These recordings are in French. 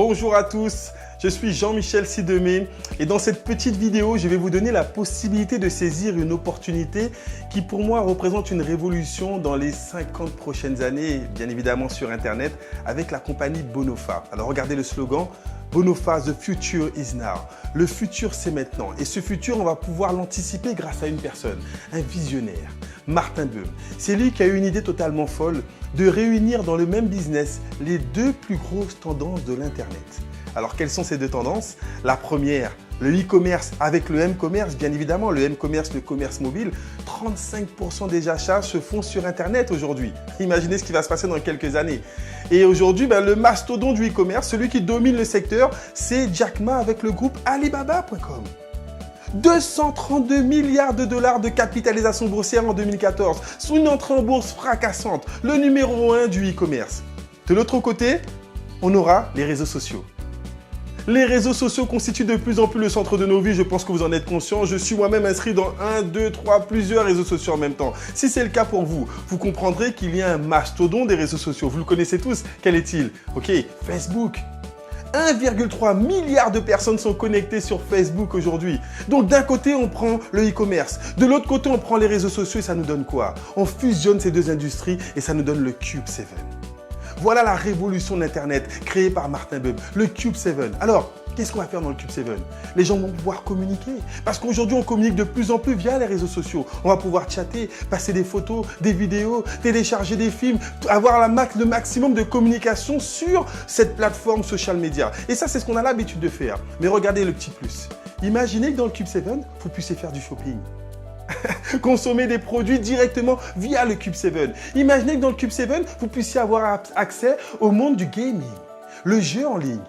Bonjour à tous, je suis Jean-Michel Sidemé et dans cette petite vidéo, je vais vous donner la possibilité de saisir une opportunité qui pour moi représente une révolution dans les 50 prochaines années, bien évidemment sur Internet, avec la compagnie Bonofa. Alors regardez le slogan, Bonofa, the future is now. Le futur, c'est maintenant. Et ce futur, on va pouvoir l'anticiper grâce à une personne, un visionnaire, Martin Böhm. C'est lui qui a eu une idée totalement folle de réunir dans le même business les deux plus grosses tendances de l'Internet. Alors, quelles sont ces deux tendances? La première, le e-commerce avec le m-commerce, bien évidemment, le m-commerce, le commerce mobile. 35% des achats se font sur Internet aujourd'hui. Imaginez ce qui va se passer dans quelques années. Et aujourd'hui, le mastodonte du e-commerce, celui qui domine le secteur, c'est Jack Ma avec le groupe Alibaba.com. 232 milliards de dollars de capitalisation boursière en 2014, sous une entrée en bourse fracassante, le numéro 1 du e-commerce. De l'autre côté, on aura les réseaux sociaux. Les réseaux sociaux constituent de plus en plus le centre de nos vies, je pense que vous en êtes conscients. Je suis moi-même inscrit dans 1, 2, 3, plusieurs réseaux sociaux en même temps. Si c'est le cas pour vous, vous comprendrez qu'il y a un mastodonte des réseaux sociaux. Vous le connaissez tous, quel est-il? Ok, Facebook. 1,3 milliard de personnes sont connectées sur Facebook aujourd'hui. Donc d'un côté, on prend le e-commerce. De l'autre côté, on prend les réseaux sociaux et ça nous donne quoi? On fusionne ces deux industries et ça nous donne le Cube 7. Voilà la révolution d'Internet créée par Martin Böhm, le Cube 7. Alors, qu'est-ce qu'on va faire dans le Cube 7? Les gens vont pouvoir communiquer. Parce qu'aujourd'hui, on communique de plus en plus via les réseaux sociaux. On va pouvoir chatter, passer des photos, des vidéos, télécharger des films, avoir le maximum de communication sur cette plateforme social media. Et ça, c'est ce qu'on a l'habitude de faire. Mais regardez le petit plus. Imaginez que dans le Cube 7, vous puissiez faire du shopping. Consommer des produits directement via le Cube 7. Imaginez que dans le Cube 7, vous puissiez avoir accès au monde du gaming, le jeu en ligne.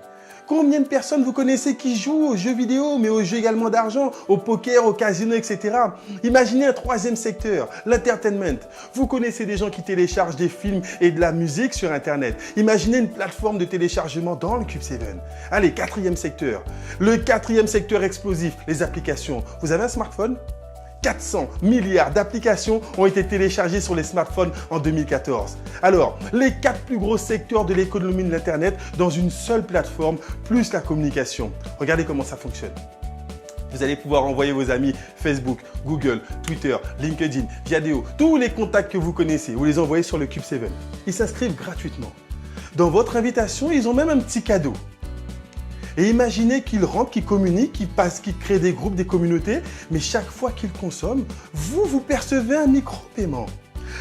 Combien de personnes vous connaissez qui jouent aux jeux vidéo, mais aux jeux également d'argent, au poker, au casino, etc. Imaginez un troisième secteur, l'entertainment. Vous connaissez des gens qui téléchargent des films et de la musique sur Internet. Imaginez une plateforme de téléchargement dans le Cube 7. Allez, quatrième secteur. Le quatrième secteur explosif, les applications. Vous avez un smartphone ? 400 milliards d'applications ont été téléchargées sur les smartphones en 2014. Alors, les 4 plus gros secteurs de l'économie de l'Internet dans une seule plateforme, plus la communication. Regardez comment ça fonctionne. Vous allez pouvoir envoyer vos amis Facebook, Google, Twitter, LinkedIn, Viadeo, tous les contacts que vous connaissez, vous les envoyez sur le Cube 7. Ils s'inscrivent gratuitement. Dans votre invitation, ils ont même un petit cadeau. Et imaginez qu'ils rentrent, qu'ils communiquent, qu'ils créent des groupes, des communautés, mais chaque fois qu'ils consomment, vous percevez un micro-paiement.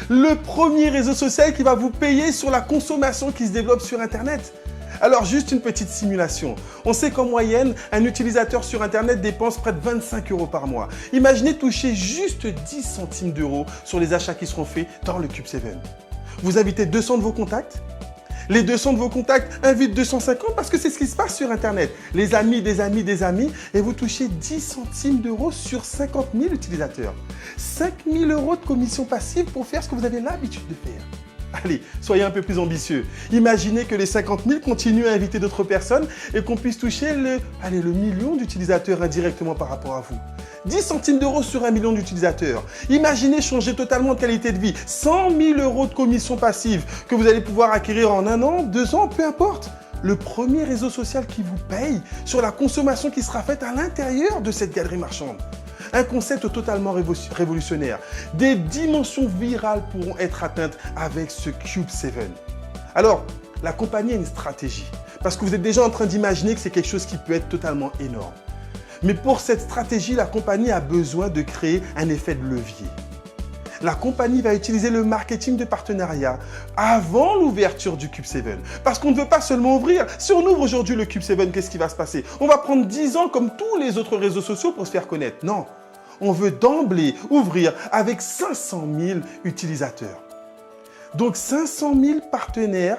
Le premier réseau social qui va vous payer sur la consommation qui se développe sur Internet. Alors, juste une petite simulation. On sait qu'en moyenne, un utilisateur sur Internet dépense près de 25 € par mois. Imaginez toucher juste 10 centimes d'euros sur les achats qui seront faits dans le Cube 7. Vous invitez 200 de vos contacts. Les 200 de vos contacts invitent 250 parce que c'est ce qui se passe sur Internet. Les amis, des amis, des amis, et vous touchez 10 centimes d'euros sur 50 000 utilisateurs. 5 000 € de commission passive pour faire ce que vous avez l'habitude de faire. Allez, soyez un peu plus ambitieux. Imaginez que les 50 000 continuent à inviter d'autres personnes et qu'on puisse toucher le million d'utilisateurs indirectement par rapport à vous. 10 centimes d'euros sur 1 million d'utilisateurs. Imaginez changer totalement de qualité de vie. 100 000 € de commission passive que vous allez pouvoir acquérir en 1 an, 2 ans, peu importe. Le premier réseau social qui vous paye sur la consommation qui sera faite à l'intérieur de cette galerie marchande. Un concept totalement révolutionnaire. Des dimensions virales pourront être atteintes avec ce Cube 7. Alors, la compagnie a une stratégie. Parce que vous êtes déjà en train d'imaginer que c'est quelque chose qui peut être totalement énorme. Mais pour cette stratégie, la compagnie a besoin de créer un effet de levier. La compagnie va utiliser le marketing de partenariat avant l'ouverture du Cube 7. Parce qu'on ne veut pas seulement ouvrir. Si on ouvre aujourd'hui le Cube 7, qu'est-ce qui va se passer? On va prendre 10 ans comme tous les autres réseaux sociaux pour se faire connaître. Non, on veut d'emblée ouvrir avec 500 000 utilisateurs. Donc 500 000 partenaires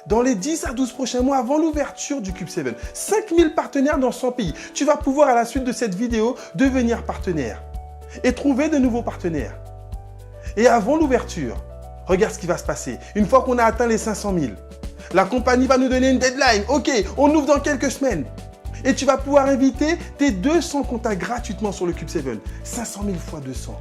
dans les 10 à 12 prochains mois avant l'ouverture du Cube 7. 5000 partenaires dans 100 pays. Tu vas pouvoir à la suite de cette vidéo devenir partenaire et trouver de nouveaux partenaires. Et avant l'ouverture, regarde ce qui va se passer. Une fois qu'on a atteint les 500 000, la compagnie va nous donner une deadline. Ok, on ouvre dans quelques semaines. Et tu vas pouvoir inviter tes 200 contacts gratuitement sur le Cube 7. 500 000 fois 200.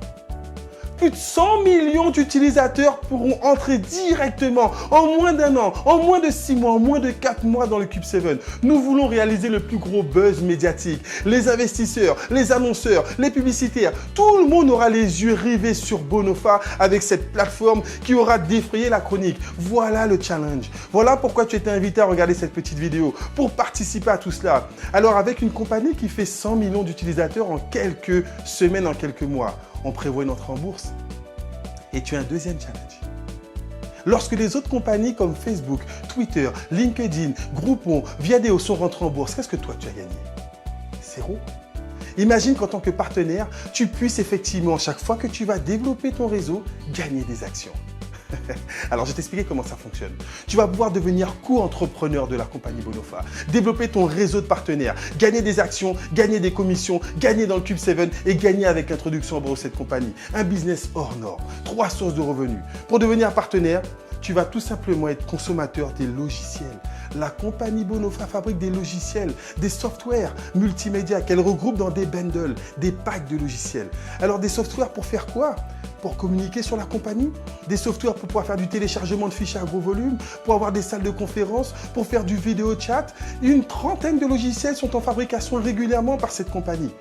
Plus de 100 millions d'utilisateurs pourront entrer directement en moins d'1 an, en moins de 6 mois, en moins de 4 mois dans le Cube 7. Nous voulons réaliser le plus gros buzz médiatique. Les investisseurs, les annonceurs, les publicitaires, tout le monde aura les yeux rivés sur Bonofa avec cette plateforme qui aura défrayé la chronique. Voilà le challenge. Voilà pourquoi tu étais invité à regarder cette petite vidéo, pour participer à tout cela. Alors avec une compagnie qui fait 100 millions d'utilisateurs en quelques semaines, en quelques mois, on prévoit une entrée en bourse. Et tu as un deuxième challenge. Lorsque les autres compagnies comme Facebook, Twitter, LinkedIn, Groupon, Viadeo sont rentrées en bourse, qu'est-ce que toi tu as gagné? 0. Imagine qu'en tant que partenaire, tu puisses effectivement, chaque fois que tu vas développer ton réseau, gagner des actions. Alors, je vais t'expliquer comment ça fonctionne. Tu vas pouvoir devenir co-entrepreneur de la compagnie Bonofa, développer ton réseau de partenaires, gagner des actions, gagner des commissions, gagner dans le Cube 7 et gagner avec l'introduction en bourse de cette compagnie. Un business hors norme, 3 sources de revenus. Pour devenir partenaire, tu vas tout simplement être consommateur des logiciels. La compagnie Bonofa fabrique des logiciels, des softwares multimédia qu'elle regroupe dans des bundles, des packs de logiciels. Alors des softwares pour faire quoi? Pour communiquer sur la compagnie, des softwares pour pouvoir faire du téléchargement de fichiers à gros volume, pour avoir des salles de conférence, pour faire du vidéo chat. Une trentaine de logiciels sont en fabrication régulièrement par cette compagnie.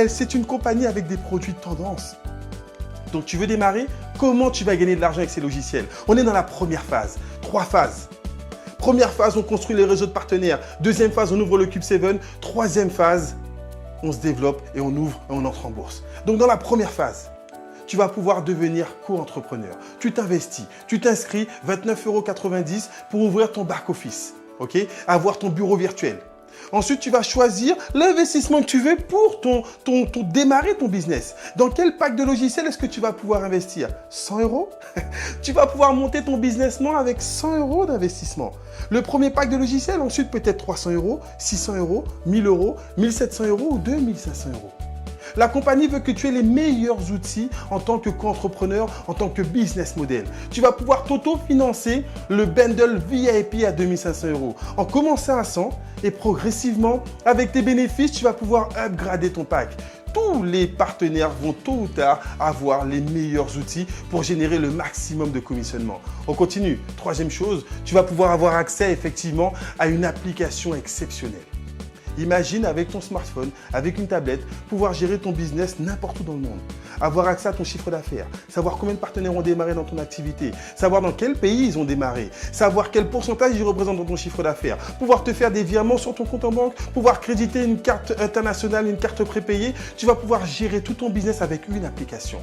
C'est une compagnie avec des produits de tendance. Donc tu veux démarrer? Comment tu vas gagner de l'argent avec ces logiciels? On est dans la première phase, 3 phases. Première phase, on construit les réseaux de partenaires. Deuxième phase, on ouvre le Cube 7. Troisième phase, on se développe et on ouvre et on entre en bourse. Donc dans la première phase, tu vas pouvoir devenir co-entrepreneur. Tu t'investis, tu t'inscris 29,90 € pour ouvrir ton back-office, ok? Avoir ton bureau virtuel. Ensuite, tu vas choisir l'investissement que tu veux pour démarrer ton business. Dans quel pack de logiciels est-ce que tu vas pouvoir investir? 100 €? Tu vas pouvoir monter ton businessment avec 100 € d'investissement. Le premier pack de logiciels, ensuite peut-être 300 €, 600 €, 1000 €, 1700 € ou 2500 €. La compagnie veut que tu aies les meilleurs outils en tant que co-entrepreneur, en tant que business model. Tu vas pouvoir t'auto-financer le bundle VIP à 2500 €. En commençant à 100 et progressivement, avec tes bénéfices, tu vas pouvoir upgrader ton pack. Tous les partenaires vont tôt ou tard avoir les meilleurs outils pour générer le maximum de commissionnement. On continue. Troisième chose, tu vas pouvoir avoir accès effectivement à une application exceptionnelle. Imagine avec ton smartphone, avec une tablette, pouvoir gérer ton business n'importe où dans le monde. Avoir accès à ton chiffre d'affaires, savoir combien de partenaires ont démarré dans ton activité, savoir dans quel pays ils ont démarré, savoir quel pourcentage ils représentent dans ton chiffre d'affaires, pouvoir te faire des virements sur ton compte en banque, pouvoir créditer une carte internationale, une carte prépayée. Tu vas pouvoir gérer tout ton business avec une application,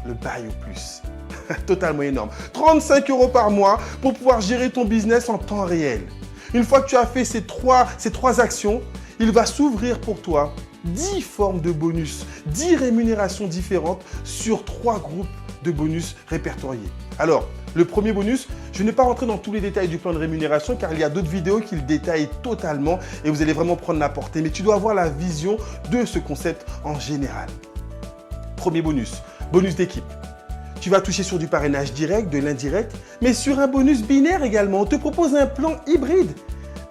le Buy au Plus. Totalement énorme. 35 € par mois pour pouvoir gérer ton business en temps réel. Une fois que tu as fait ces trois actions, il va s'ouvrir pour toi 10 formes de bonus, 10 rémunérations différentes sur 3 groupes de bonus répertoriés. Alors, le premier bonus, je ne vais pas rentrer dans tous les détails du plan de rémunération car il y a d'autres vidéos qui le détaillent totalement et vous allez vraiment prendre la portée. Mais tu dois avoir la vision de ce concept en général. Premier bonus, bonus d'équipe. Tu vas toucher sur du parrainage direct, de l'indirect, mais sur un bonus binaire également. On te propose un plan hybride.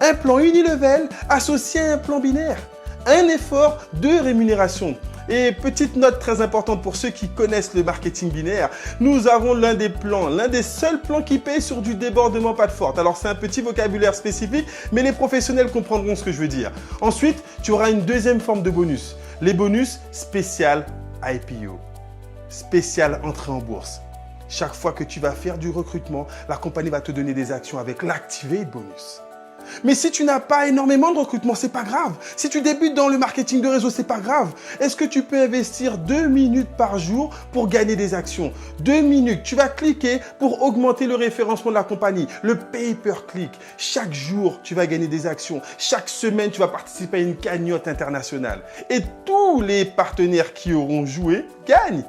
Un plan unilevel associé à un plan binaire. Un effort de rémunération. Et petite note très importante pour ceux qui connaissent le marketing binaire, nous avons l'un des seuls plans qui paye sur du débordement pas de forte. Alors c'est un petit vocabulaire spécifique, mais les professionnels comprendront ce que je veux dire. Ensuite, tu auras une deuxième forme de bonus. Les bonus spécial IPO. Spécial entrée en bourse. Chaque fois que tu vas faire du recrutement, la compagnie va te donner des actions avec l'Activate Bonus. Mais si tu n'as pas énormément de recrutement, c'est pas grave. Si tu débutes dans le marketing de réseau, c'est pas grave. Est-ce que tu peux investir 2 minutes par jour pour gagner des actions? 2 minutes. Tu vas cliquer pour augmenter le référencement de la compagnie. Le pay-per-click. Chaque jour, tu vas gagner des actions. Chaque semaine, tu vas participer à une cagnotte internationale. Et tous les partenaires qui auront joué gagnent.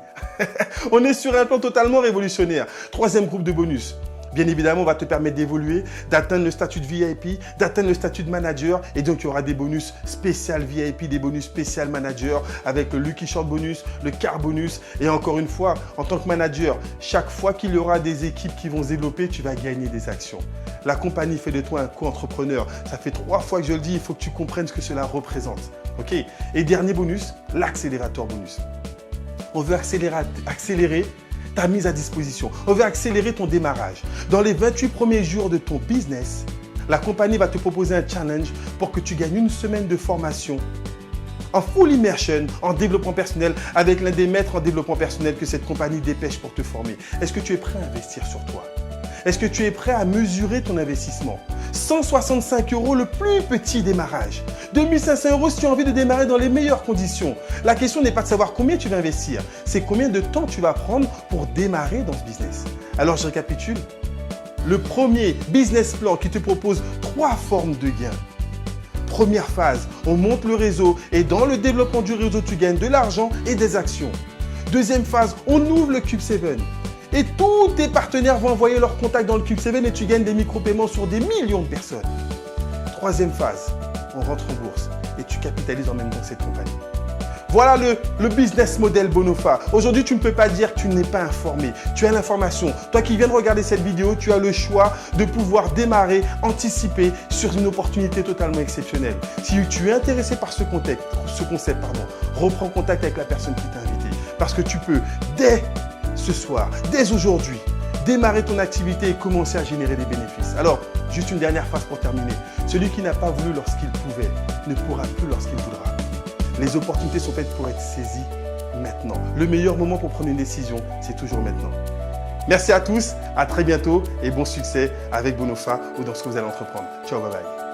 On est sur un plan totalement révolutionnaire. Troisième groupe de bonus. Bien évidemment, on va te permettre d'évoluer, d'atteindre le statut de VIP, d'atteindre le statut de manager. Et donc, il y aura des bonus spécial VIP, des bonus spécial manager avec le Lucky Short bonus, le Car bonus. Et encore une fois, en tant que manager, chaque fois qu'il y aura des équipes qui vont se développer, tu vas gagner des actions. La compagnie fait de toi un co-entrepreneur. Ça fait 3 fois que je le dis, il faut que tu comprennes ce que cela représente. Ok? Et dernier bonus, l'accélérateur bonus. On veut accélérer ta mise à disposition. On veut accélérer ton démarrage. Dans les 28 premiers jours de ton business, la compagnie va te proposer un challenge pour que tu gagnes une semaine de formation en full immersion, en développement personnel, avec l'un des maîtres en développement personnel que cette compagnie dépêche pour te former. Est-ce que tu es prêt à investir sur toi? Est-ce que tu es prêt à mesurer ton investissement? 165 € le plus petit démarrage. 2500 € si tu as envie de démarrer dans les meilleures conditions. La question n'est pas de savoir combien tu vas investir, c'est combien de temps tu vas prendre pour démarrer dans ce business. Alors je récapitule. Le premier business plan qui te propose 3 formes de gains. Première phase, on monte le réseau et dans le développement du réseau, tu gagnes de l'argent et des actions. Deuxième phase, on ouvre le Cube 7 et tous tes partenaires vont envoyer leurs contacts dans le Cube 7 et tu gagnes des micro-paiements sur des millions de personnes. Troisième phase, on rentre en bourse et tu capitalises en même temps cette compagnie. Voilà le business model Bonofa. Aujourd'hui, tu ne peux pas dire que tu n'es pas informé. Tu as l'information. Toi qui viens de regarder cette vidéo, tu as le choix de pouvoir démarrer, anticiper sur une opportunité totalement exceptionnelle. Si tu es intéressé par ce concept, reprends contact avec la personne qui t'a invité. Parce que tu peux, dès ce soir, dès aujourd'hui, démarrer ton activité et commencer à générer des bénéfices. Alors, juste une dernière phrase pour terminer. Celui qui n'a pas voulu lorsqu'il pouvait ne pourra plus lorsqu'il voudra. Les opportunités sont faites pour être saisies maintenant. Le meilleur moment pour prendre une décision, c'est toujours maintenant. Merci à tous, à très bientôt et bon succès avec Bonofa ou dans ce que vous allez entreprendre. Ciao, bye bye.